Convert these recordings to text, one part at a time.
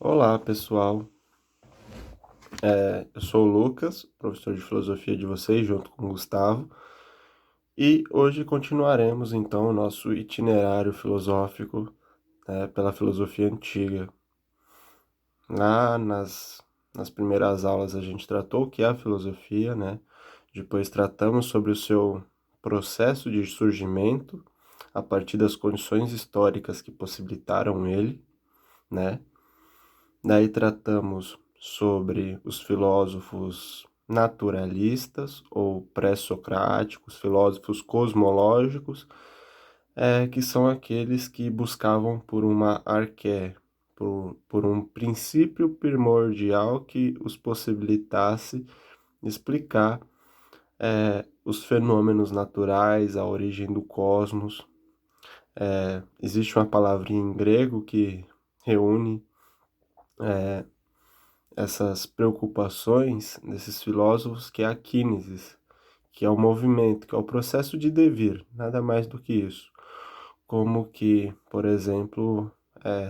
Olá, pessoal. Eu sou o Lucas, professor de filosofia de vocês, junto com o Gustavo, e hoje continuaremos então o nosso itinerário filosófico, pela filosofia antiga. Lá nas primeiras aulas a gente tratou o que é a filosofia, né? Depois tratamos sobre o seu processo de surgimento a partir das condições históricas que possibilitaram ele, né? Daí tratamos sobre os filósofos naturalistas ou pré-socráticos, filósofos cosmológicos, que são aqueles que buscavam por uma arqué, por um princípio primordial que os possibilitasse explicar os fenômenos naturais, a origem do cosmos. Existe uma palavrinha em grego que reúne essas preocupações desses filósofos, que é a kínesis, que é o movimento, que é o processo de devir, nada mais do que isso. Como que, por exemplo,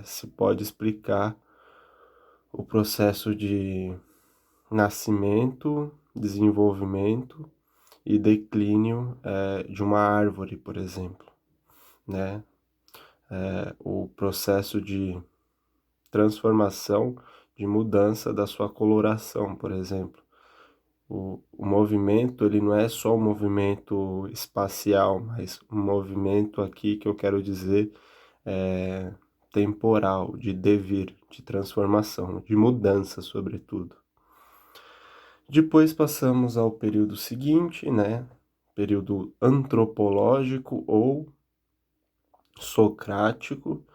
se pode explicar o processo de nascimento, desenvolvimento e declínio de uma árvore, por exemplo, né? O processo de transformação, de mudança da sua coloração, por exemplo. O movimento, ele não é só um movimento espacial, mas um movimento aqui que eu quero dizer é temporal, de devir, de transformação, de mudança, sobretudo. Depois passamos ao período seguinte, né? Período antropológico ou socrático,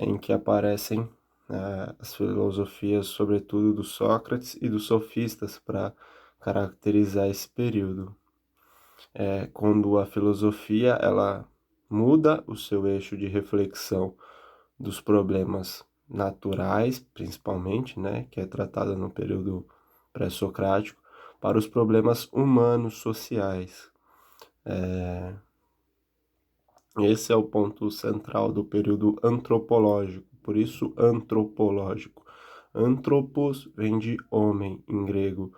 em que aparecem as filosofias, sobretudo do Sócrates e dos sofistas, para caracterizar esse período. Quando a filosofia ela muda o seu eixo de reflexão dos problemas naturais, principalmente, né, que é tratada no período pré-socrático, para os problemas humanos sociais. Esse é o ponto central do período antropológico, por isso antropológico. Anthropos vem de homem em grego.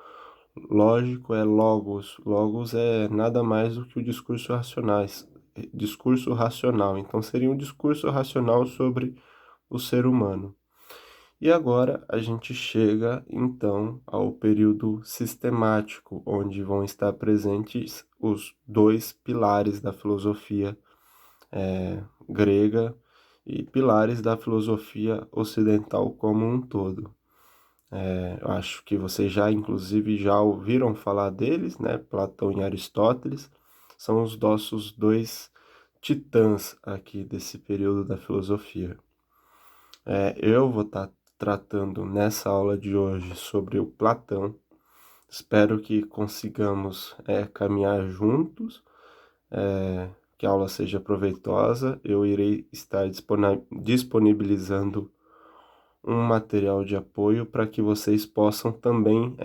Lógico é logos. Logos é nada mais do que o discurso racional. Então seria um discurso racional sobre o ser humano. E agora a gente chega então ao período sistemático, onde vão estar presentes os dois pilares da filosofia grega e pilares da filosofia ocidental como um todo. Eu acho que vocês já, inclusive, já ouviram falar deles, né? Platão e Aristóteles são os nossos dois titãs aqui desse período da filosofia. Eu vou estar tratando nessa aula de hoje sobre o Platão. Espero que consigamos caminhar juntos, que a aula seja proveitosa. Eu irei estar disponibilizando um material de apoio para que vocês possam também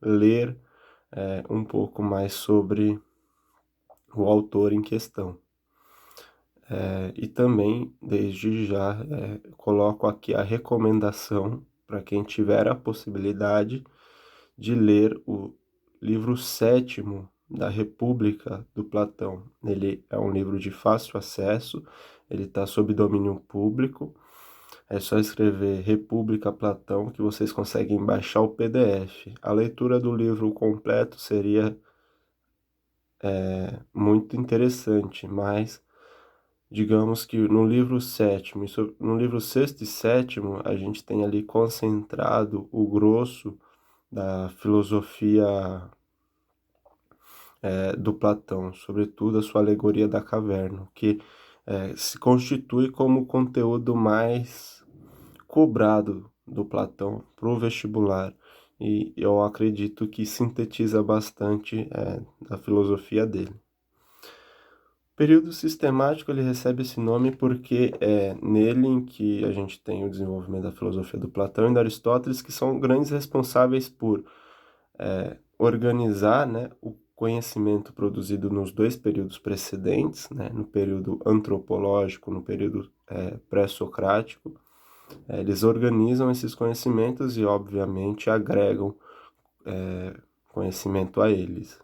ler um pouco mais sobre o autor em questão. E também, desde já, coloco aqui a recomendação para quem tiver a possibilidade de ler o livro sétimo da República do Platão. Ele é um livro de fácil acesso, ele está sob domínio público. É só escrever República Platão que vocês conseguem baixar o PDF. A leitura do livro completo seria muito interessante, mas digamos que no livro sétimo, no livro sexto e sétimo, a gente tem ali concentrado o grosso da filosofia do Platão, sobretudo a sua alegoria da caverna, que se constitui como o conteúdo mais cobrado do Platão para o vestibular. E eu acredito que sintetiza bastante da filosofia dele. O período sistemático ele recebe esse nome porque é nele em que a gente tem o desenvolvimento da filosofia do Platão e do Aristóteles, que são grandes responsáveis por organizar, né, o conhecimento produzido nos dois períodos precedentes, né, no período antropológico, no período pré-socrático, Eles organizam esses conhecimentos e, obviamente, agregam conhecimento a eles.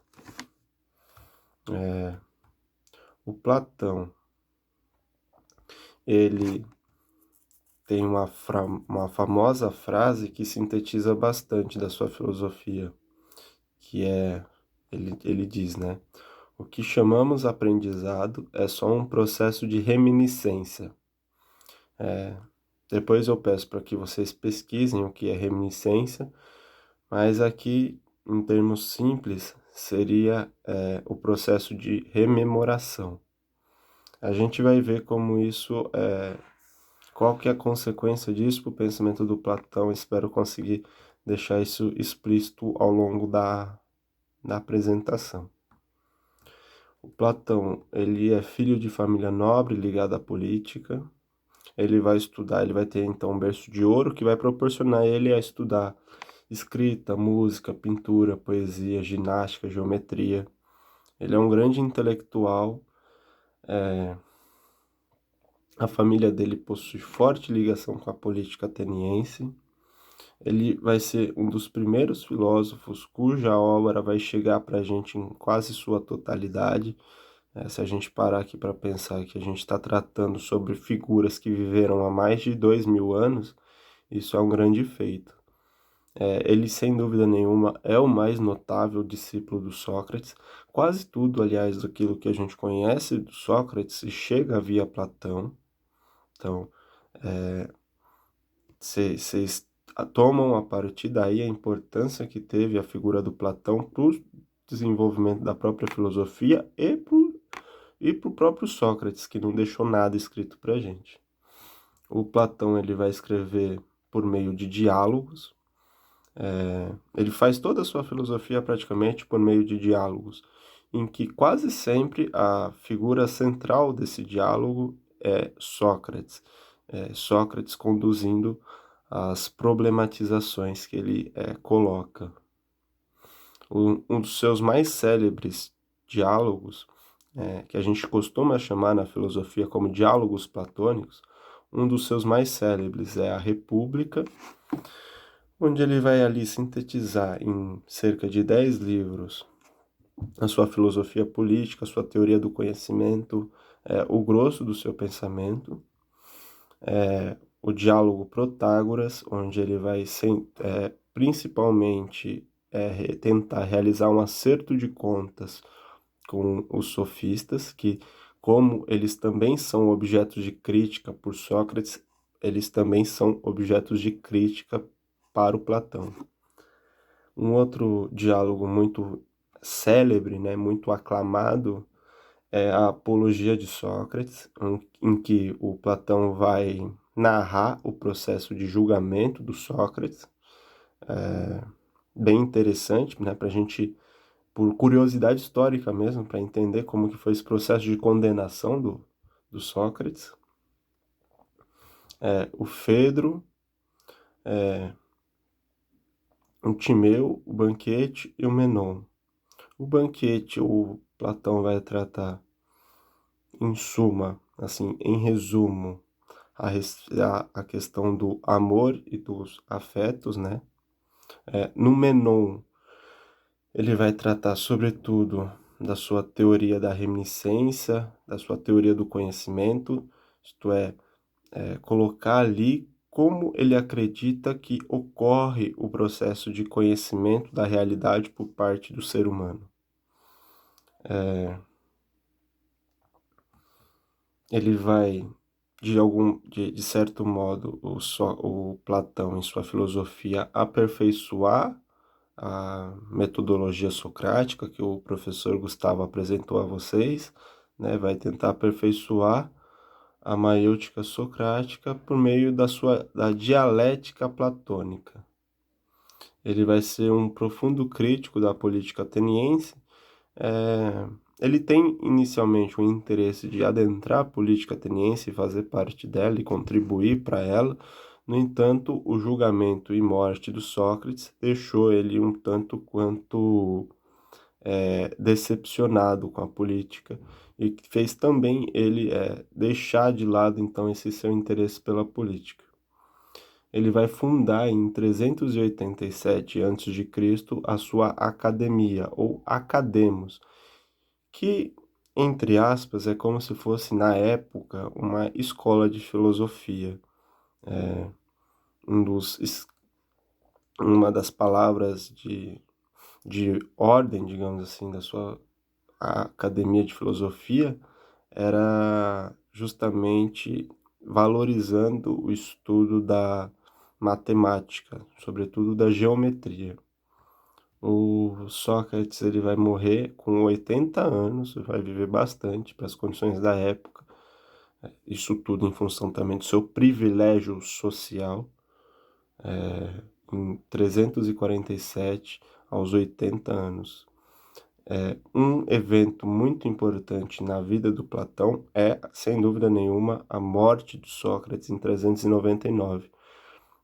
O Platão, ele tem uma famosa frase que sintetiza bastante da sua filosofia, que é, ele diz, né? O que chamamos aprendizado é só um processo de reminiscência. Depois eu peço para que vocês pesquisem o que é reminiscência, mas aqui, em termos simples, seria o processo de rememoração. A gente vai ver como isso, qual que é a consequência disso para o pensamento do Platão. Espero conseguir deixar isso explícito ao longo da apresentação. O Platão, ele é filho de família nobre ligada à política. Ele vai estudar, ele vai ter então um berço de ouro que vai proporcionar ele a estudar escrita, música, pintura, poesia, ginástica, geometria. Ele é um grande intelectual. A família dele possui forte ligação com a política ateniense. Ele vai ser um dos primeiros filósofos cuja obra vai chegar para a gente em quase sua totalidade. Se a gente parar aqui para pensar que a gente está tratando sobre figuras que viveram há mais de 2000 anos, isso é um grande feito. Ele, sem dúvida nenhuma, é o mais notável discípulo do Sócrates. Quase tudo, aliás, daquilo que a gente conhece do Sócrates chega via Platão. Então, vocês tomam a partir daí a importância que teve a figura do Platão para o desenvolvimento da própria filosofia e para o próprio Sócrates, que não deixou nada escrito para a gente. O Platão ele vai escrever por meio de diálogos. Ele faz toda a sua filosofia praticamente por meio de diálogos, em que quase sempre a figura central desse diálogo é Sócrates. Sócrates conduzindo as problematizações que ele coloca. Um dos seus mais célebres diálogos, que a gente costuma chamar na filosofia como diálogos platônicos, um dos seus mais célebres é a República, onde ele vai ali sintetizar em cerca de 10 livros a sua filosofia política, a sua teoria do conhecimento, o grosso do seu pensamento. O diálogo Protágoras, onde ele vai principalmente tentar realizar um acerto de contas com os sofistas, que, como eles também são objetos de crítica por Sócrates, eles também são objetos de crítica para o Platão. Um outro diálogo muito célebre, né, muito aclamado, é a Apologia de Sócrates, em que o Platão vai narrar o processo de julgamento do Sócrates. Bem interessante, né, para a gente, por curiosidade histórica mesmo, para entender como que foi esse processo de condenação do Sócrates. O Fedro, o Timeu, o Banquete e o Menon. O Banquete, o Platão vai tratar, em suma, assim, em resumo, a questão do amor e dos afetos, né? No Menon, ele vai tratar, sobretudo, da sua teoria da reminiscência, da sua teoria do conhecimento, isto colocar ali como ele acredita que ocorre o processo de conhecimento da realidade por parte do ser humano. Ele vai, de certo modo, o Platão, em sua filosofia, aperfeiçoar a metodologia socrática que o professor Gustavo apresentou a vocês, né? Vai tentar aperfeiçoar a maiêutica socrática por meio da dialética platônica. Ele vai ser um profundo crítico da política ateniense. Ele tem inicialmente o interesse de adentrar a política ateniense e fazer parte dela e contribuir para ela. No entanto, o julgamento e morte do Sócrates deixou ele um tanto quanto decepcionado com a política e fez também ele deixar de lado então esse seu interesse pela política. ele vai fundar em 387 a.C. a sua academia, ou Academos, que, entre aspas, é como se fosse, na época, uma escola de filosofia. Um dos, uma das palavras de ordem, digamos assim, da sua academia de filosofia era justamente valorizando o estudo da matemática, sobretudo da geometria. O Sócrates ele vai morrer com 80 anos, vai viver bastante para as condições da época, isso tudo em função também do seu privilégio social, em 347, aos 80 anos. Um evento muito importante na vida do Platão é, sem dúvida nenhuma, a morte de Sócrates em 399.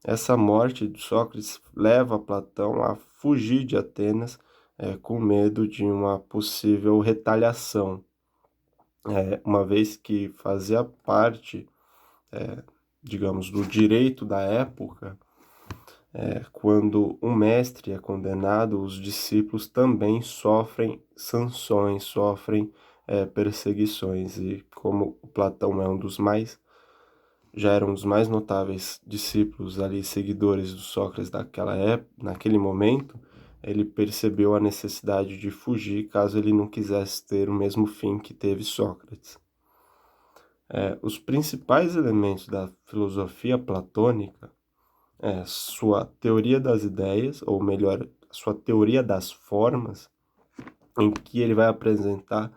Essa morte de Sócrates leva Platão a fugir de Atenas, com medo de uma possível retaliação, uma vez que fazia parte, digamos, do direito da época. Quando um mestre é condenado, os discípulos também sofrem sanções, sofrem perseguições. E como Platão é já era um dos mais notáveis discípulos ali, seguidores do Sócrates daquela época, naquele momento, ele percebeu a necessidade de fugir caso ele não quisesse ter o mesmo fim que teve Sócrates. Os principais elementos da filosofia platônica, sua teoria das ideias, ou melhor, sua teoria das formas, em que ele vai apresentar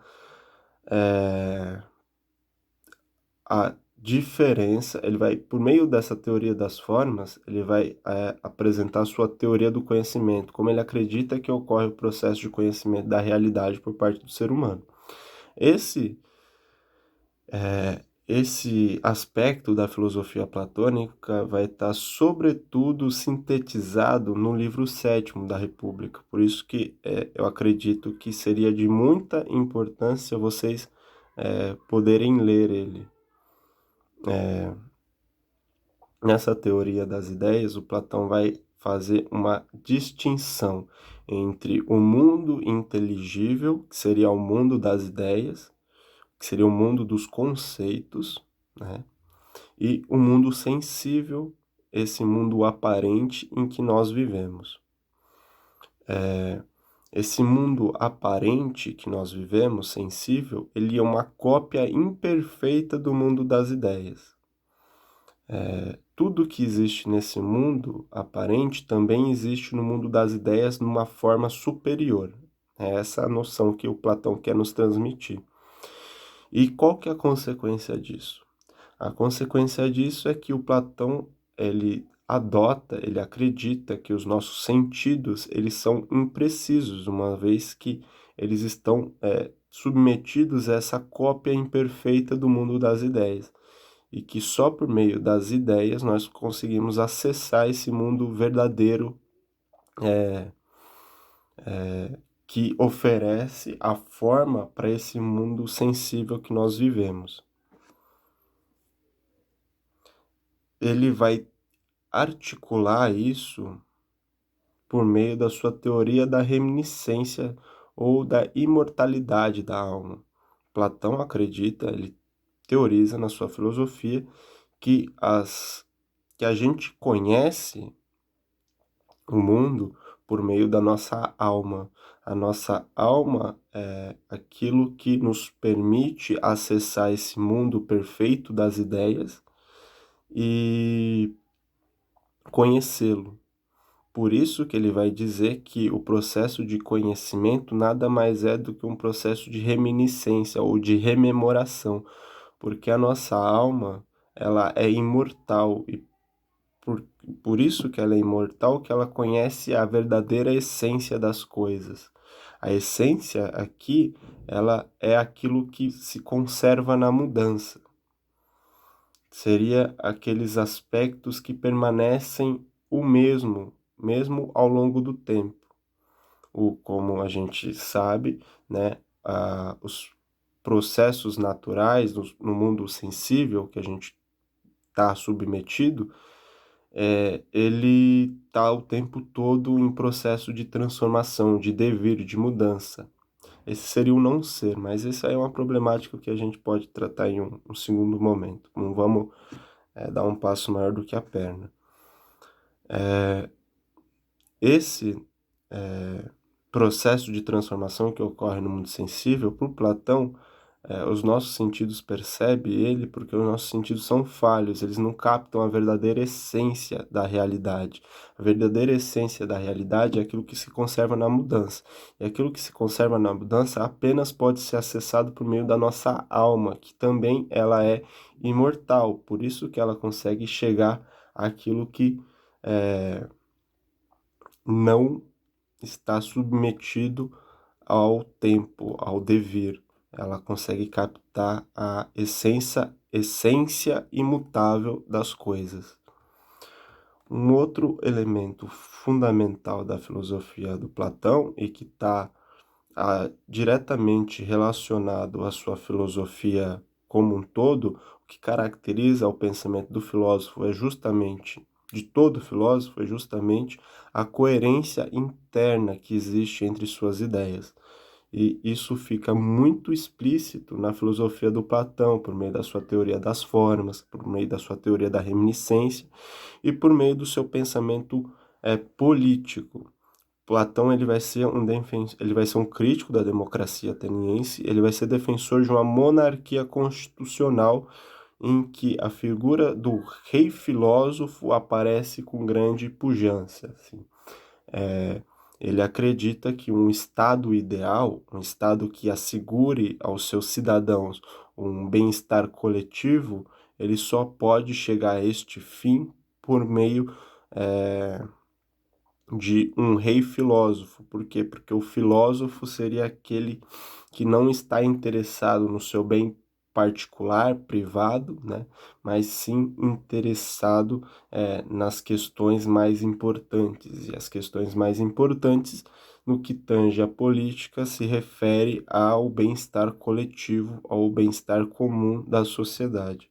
a diferença, ele vai, por meio dessa teoria das formas, ele vai apresentar sua teoria do conhecimento, como ele acredita que ocorre o processo de conhecimento da realidade por parte do ser humano. Esse esse aspecto da filosofia platônica vai estar, sobretudo, sintetizado no livro sétimo da República. Por isso que eu acredito que seria de muita importância vocês poderem ler ele. Nessa teoria das ideias, o Platão vai fazer uma distinção entre o mundo inteligível, que seria o mundo das ideias, que seria o mundo dos conceitos, né? E o mundo sensível, esse mundo aparente em que nós vivemos. Esse mundo aparente que nós vivemos, sensível, ele é uma cópia imperfeita do mundo das ideias. Tudo que existe nesse mundo aparente também existe no mundo das ideias numa forma superior. É essa a noção que o Platão quer nos transmitir. E qual que é a consequência disso? A consequência disso é que o Platão, ele acredita que os nossos sentidos, eles são imprecisos, uma vez que eles estão submetidos a essa cópia imperfeita do mundo das ideias. E que só por meio das ideias nós conseguimos acessar esse mundo verdadeiro, que oferece a forma para esse mundo sensível que nós vivemos. Ele vai articular isso por meio da sua teoria da reminiscência ou da imortalidade da alma. Platão acredita, ele teoriza na sua filosofia que que a gente conhece o mundo por meio da nossa alma. A nossa alma é aquilo que nos permite acessar esse mundo perfeito das ideias e conhecê-lo. Por isso que ele vai dizer que o processo de conhecimento nada mais é do que um processo de reminiscência ou de rememoração, porque a nossa alma, ela é imortal e por, por isso que ela é imortal, que ela conhece a verdadeira essência das coisas. A essência aqui, ela é aquilo que se conserva na mudança. Seria aqueles aspectos que permanecem o mesmo ao longo do tempo. Como a gente sabe, né, os processos naturais no mundo sensível que a gente está submetido, ele está o tempo todo em processo de transformação, de devir, de mudança. Esse seria o não ser, mas essa é uma problemática que a gente pode tratar em um segundo momento. Não vamos dar um passo maior do que a perna. Esse processo de transformação que ocorre no mundo sensível, por Platão, os nossos sentidos percebem ele porque os nossos sentidos são falhos, eles não captam a verdadeira essência da realidade. A verdadeira essência da realidade é aquilo que se conserva na mudança. E aquilo que se conserva na mudança apenas pode ser acessado por meio da nossa alma, que também ela é imortal. Por isso que ela consegue chegar àquilo que não está submetido ao tempo, ao devir. Ela consegue captar a essência imutável das coisas. Um outro elemento fundamental da filosofia do Platão e que está diretamente relacionado à sua filosofia como um todo, o que caracteriza o pensamento do filósofo é justamente, de todo filósofo, é justamente a coerência interna que existe entre suas ideias. E isso fica muito explícito na filosofia do Platão, por meio da sua teoria das formas, por meio da sua teoria da reminiscência e por meio do seu pensamento político. Platão ele vai ser um crítico da democracia ateniense, ele vai ser defensor de uma monarquia constitucional em que a figura do rei filósofo aparece com grande pujança. Assim. Ele acredita que um Estado ideal, um Estado que assegure aos seus cidadãos um bem-estar coletivo, ele só pode chegar a este fim por meio de um rei filósofo. Por quê? Porque o filósofo seria aquele que não está interessado no seu bem particular, privado, né? Mas sim interessado nas questões mais importantes. E as questões mais importantes, no que tange a política, se refere ao bem-estar coletivo, ao bem-estar comum da sociedade.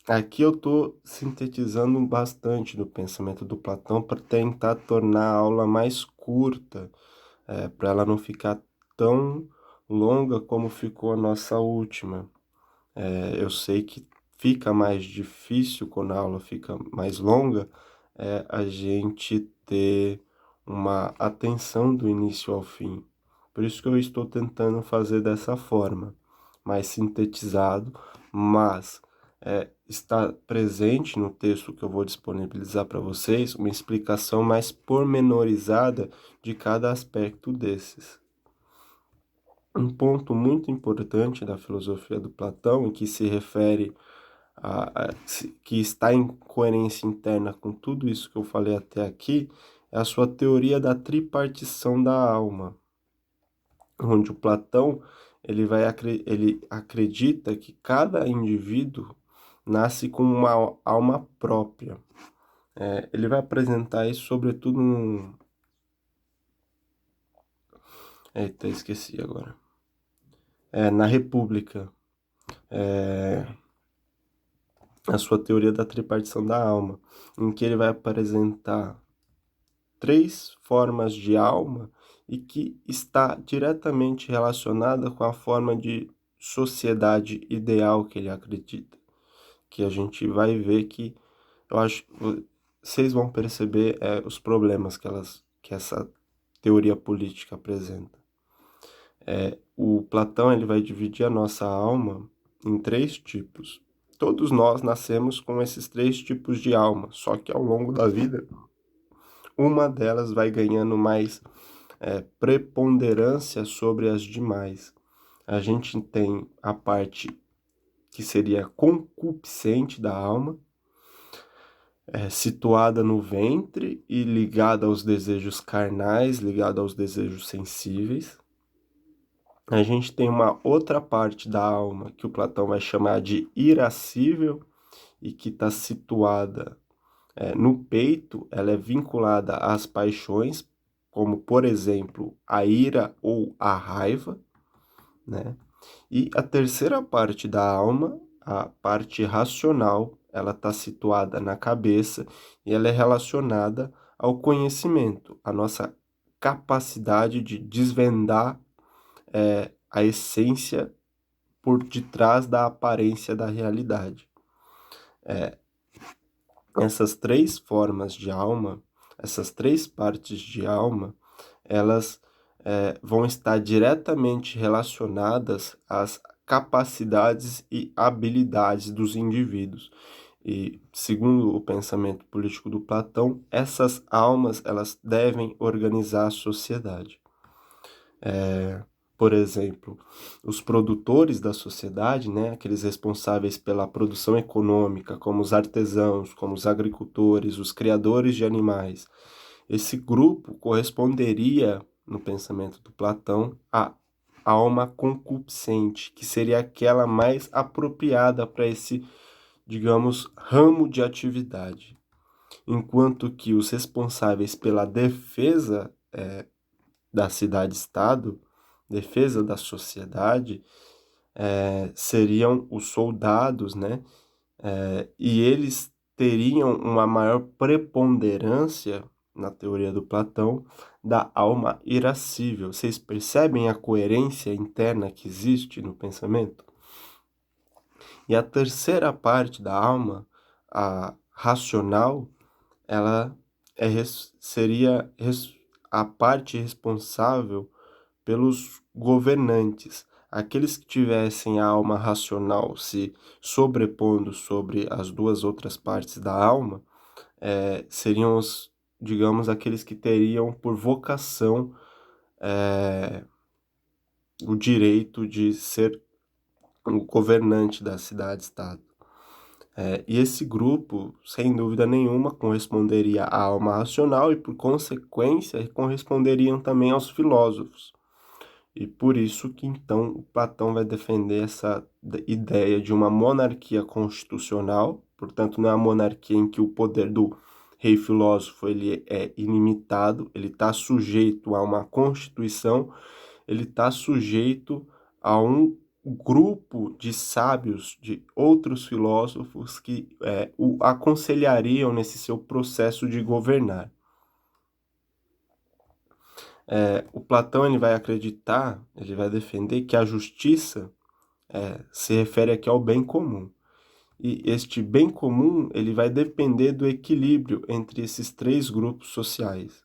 Aqui eu estou sintetizando bastante do pensamento do Platão para tentar tornar a aula mais curta, para ela não ficar tão longa como ficou a nossa última. Eu sei que fica mais difícil quando a aula fica mais longa, a gente ter uma atenção do início ao fim. Por isso que eu estou tentando fazer dessa forma, mais sintetizado, mas está presente no texto que eu vou disponibilizar para vocês uma explicação mais pormenorizada de cada aspecto desses. Um ponto muito importante da filosofia do Platão, e que se refere que está em coerência interna com tudo isso que eu falei até aqui, é a sua teoria da tripartição da alma, onde o Platão ele acredita que cada indivíduo nasce com uma alma própria. Ele vai apresentar isso sobretudo no... Eita, esqueci agora. Na República. A sua teoria da tripartição da alma, em que ele vai apresentar três formas de alma e que está diretamente relacionada com a forma de sociedade ideal que ele acredita. Que a gente vai ver que, eu acho, vocês vão perceber os problemas que essa teoria política apresenta. O Platão ele vai dividir a nossa alma em três tipos. Todos nós nascemos com esses três tipos de alma, só que ao longo da vida, uma delas vai ganhando mais preponderância sobre as demais. A gente tem a parte que seria concupiscente da alma, situada no ventre e ligada aos desejos carnais, ligada aos desejos sensíveis. A gente tem uma outra parte da alma que o Platão vai chamar de irascível e que está situada no peito. Ela é vinculada às paixões, como, por exemplo, a ira ou a raiva, né? E a terceira parte da alma, a parte racional, ela está situada na cabeça e ela é relacionada ao conhecimento, a nossa capacidade de desvendar a essência por detrás da aparência da realidade. Essas três formas de alma, essas três partes de alma, elas vão estar diretamente relacionadas às capacidades e habilidades dos indivíduos. E, segundo o pensamento político do Platão, essas almas elas devem organizar a sociedade. Por exemplo, os produtores da sociedade, né, aqueles responsáveis pela produção econômica, como os artesãos, como os agricultores, os criadores de animais, esse grupo corresponderia, no pensamento do Platão, à alma concupiscente, que seria aquela mais apropriada para esse, digamos, ramo de atividade. Enquanto que os responsáveis pela defesa da cidade-estado, defesa da sociedade, seriam os soldados, né? E eles teriam uma maior preponderância, na teoria do Platão, da alma irascível. Vocês percebem a coerência interna que existe no pensamento? E a terceira parte da alma, a racional, ela seria a parte responsável pelos governantes. Aqueles que tivessem a alma racional se sobrepondo sobre as duas outras partes da alma, seriam os, digamos, aqueles que teriam por vocação o direito de ser o governante da cidade-estado. E esse grupo, sem dúvida nenhuma, corresponderia à alma racional e, por consequência, corresponderiam também aos filósofos. E por isso que, então, o Platão vai defender essa ideia de uma monarquia constitucional, portanto, não é a monarquia em que o poder do rei filósofo ele é ilimitado, ele está sujeito a uma constituição, ele está sujeito a um grupo de sábios, de outros filósofos que o aconselhariam nesse seu processo de governar. O Platão ele vai acreditar, ele vai defender que a justiça se refere aqui ao bem comum. E este bem comum ele vai depender do equilíbrio entre esses três grupos sociais.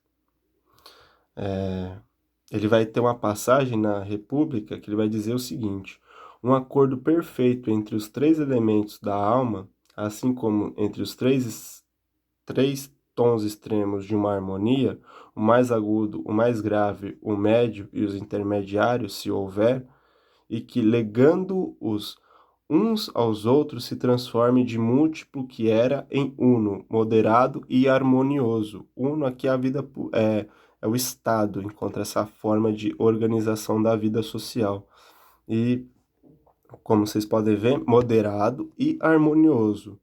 Ele vai ter uma passagem na República que ele vai dizer o seguinte: um acordo perfeito entre os três elementos da alma, assim como entre os três tons extremos de uma harmonia, o mais agudo, o mais grave, o médio e os intermediários, se houver, e que legando-os uns aos outros se transforme de múltiplo que era em uno, moderado e harmonioso. Uno aqui é a vida é o Estado, encontra essa forma de organização da vida social. E, como vocês podem ver, moderado e harmonioso.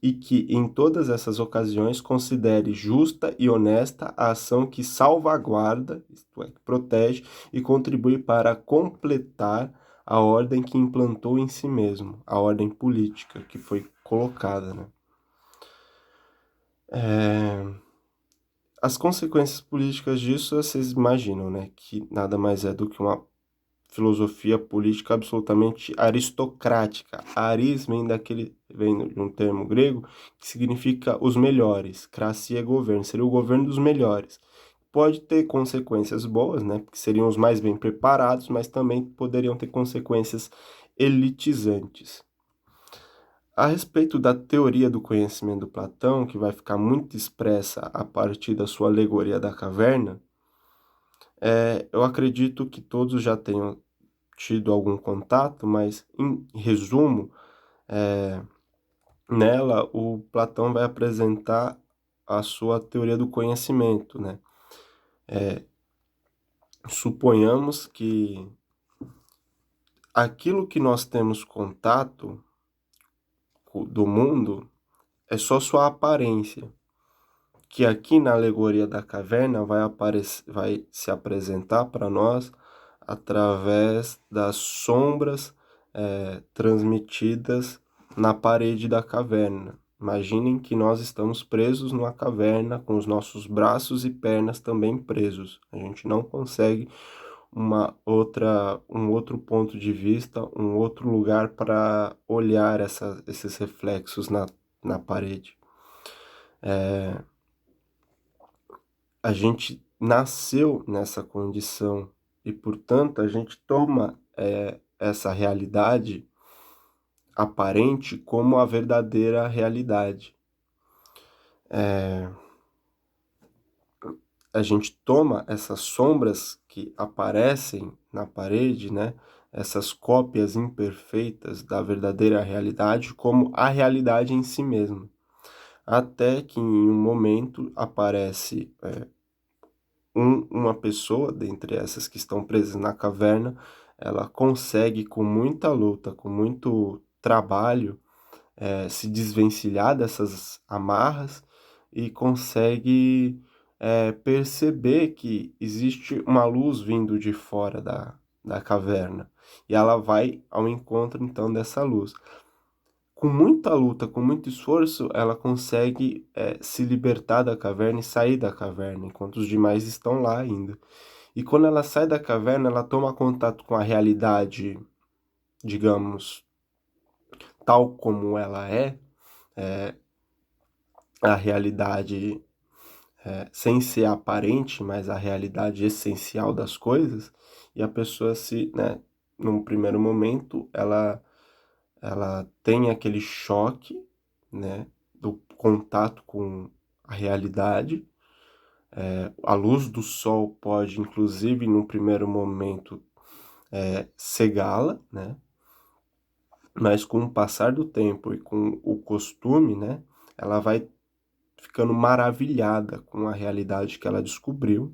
E que em todas essas ocasiões considere justa e honesta a ação que salvaguarda, isto é, que protege e contribui para completar a ordem que implantou em si mesmo, a ordem política que foi colocada, né? As consequências políticas disso, vocês imaginam, né? Que nada mais é do que uma filosofia política absolutamente aristocrática. Aris vem de um termo grego que significa os melhores. Cracia é governo, seria o governo dos melhores. Pode ter consequências boas, né? Porque seriam os mais bem preparados, mas também poderiam ter consequências elitizantes. A respeito da teoria do conhecimento do Platão, que vai ficar muito expressa a partir da sua alegoria da caverna, eu acredito que todos já tenham tido algum contato, mas em resumo, nela o Platão vai apresentar a sua teoria do conhecimento, né? Suponhamos que aquilo que nós temos contato do mundo é só sua aparência, que aqui na alegoria da caverna vai se apresentar para nós através das sombras transmitidas na parede da caverna. Imaginem que nós estamos presos numa caverna com os nossos braços e pernas também presos. A gente não consegue um outro ponto de vista, um outro lugar para olhar esses reflexos na parede. A gente nasceu nessa condição e, portanto, a gente toma essa realidade aparente como a verdadeira realidade. A gente toma essas sombras que aparecem na parede, né? Essas cópias imperfeitas da verdadeira realidade como a realidade em si mesma. Até que em um momento aparece uma pessoa, dentre essas que estão presas na caverna, ela consegue com muita luta, com muito trabalho, se desvencilhar dessas amarras e consegue perceber que existe uma luz vindo de fora da caverna. E ela vai ao encontro, então, dessa luz. Com muita luta, com muito esforço, ela consegue se libertar da caverna e sair da caverna, enquanto os demais estão lá ainda. E quando ela sai da caverna, ela toma contato com a realidade, digamos, tal como ela a realidade sem ser aparente, mas a realidade essencial das coisas, e a pessoa num primeiro momento, ela tem aquele choque, né, do contato com a realidade. A luz do sol pode, inclusive, num primeiro momento, cegá-la, né, mas com o passar do tempo e com o costume, né, ela vai ficando maravilhada com a realidade que ela descobriu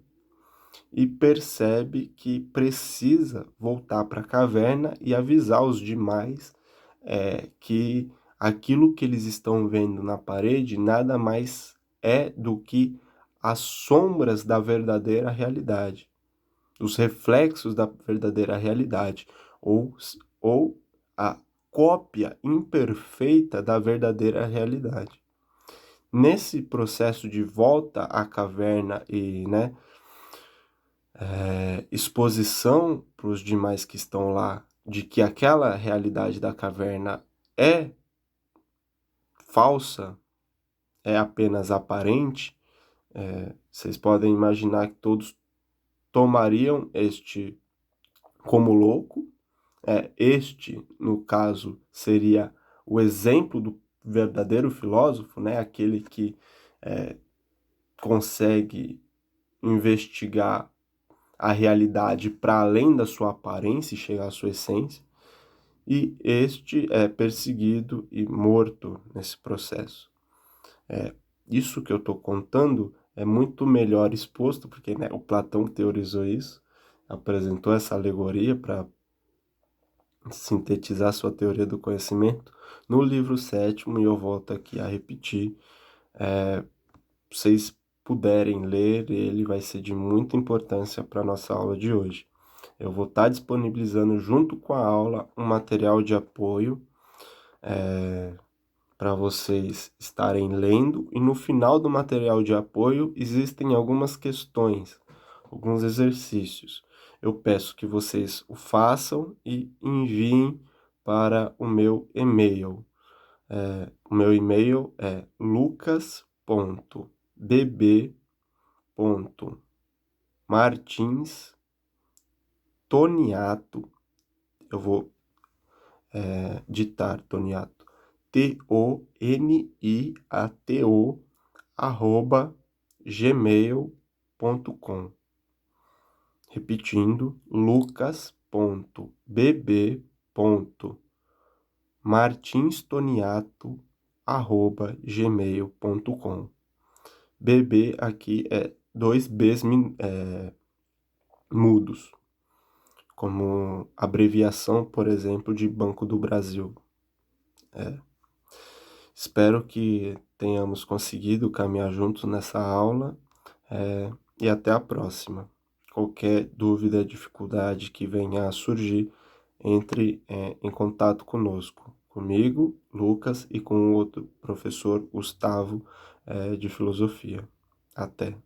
e percebe que precisa voltar para a caverna e avisar os demais que aquilo que eles estão vendo na parede nada mais é do que as sombras da verdadeira realidade, os reflexos da verdadeira realidade, ou a cópia imperfeita da verdadeira realidade. Nesse processo de volta à caverna e, né, exposição para os demais que estão lá de que aquela realidade da caverna é falsa, é apenas aparente, vocês podem imaginar que todos tomariam este como louco. Este, no caso, seria o exemplo do verdadeiro filósofo, né? Aquele que consegue investigar a realidade para além da sua aparência e chegar à sua essência, e este é perseguido e morto nesse processo. Isso que eu estou contando é muito melhor exposto, porque, né, o Platão teorizou isso, apresentou essa alegoria para sintetizar sua teoria do conhecimento no livro sétimo, e eu volto aqui a repetir. Se vocês puderem ler, ele vai ser de muita importância para a nossa aula de hoje. Eu vou estar disponibilizando junto com a aula um material de apoio para vocês estarem lendo, e no final do material de apoio existem algumas questões, alguns exercícios. Eu peço que vocês o façam e enviem para o meu e-mail. O meu e-mail é lucas.bb.martins.toniato. Eu vou ditar Toniato. Toniato, @gmail.com. Repetindo, lucas.bb.martinstoniato@gmail.com. BB aqui é dois Bs mudos, como abreviação, por exemplo, de Banco do Brasil. Espero que tenhamos conseguido caminhar juntos nessa aula, e até a próxima. Qualquer dúvida, dificuldade que venha a surgir, entre em contato conosco, comigo, Lucas, e com o outro professor, Gustavo, de filosofia. Até!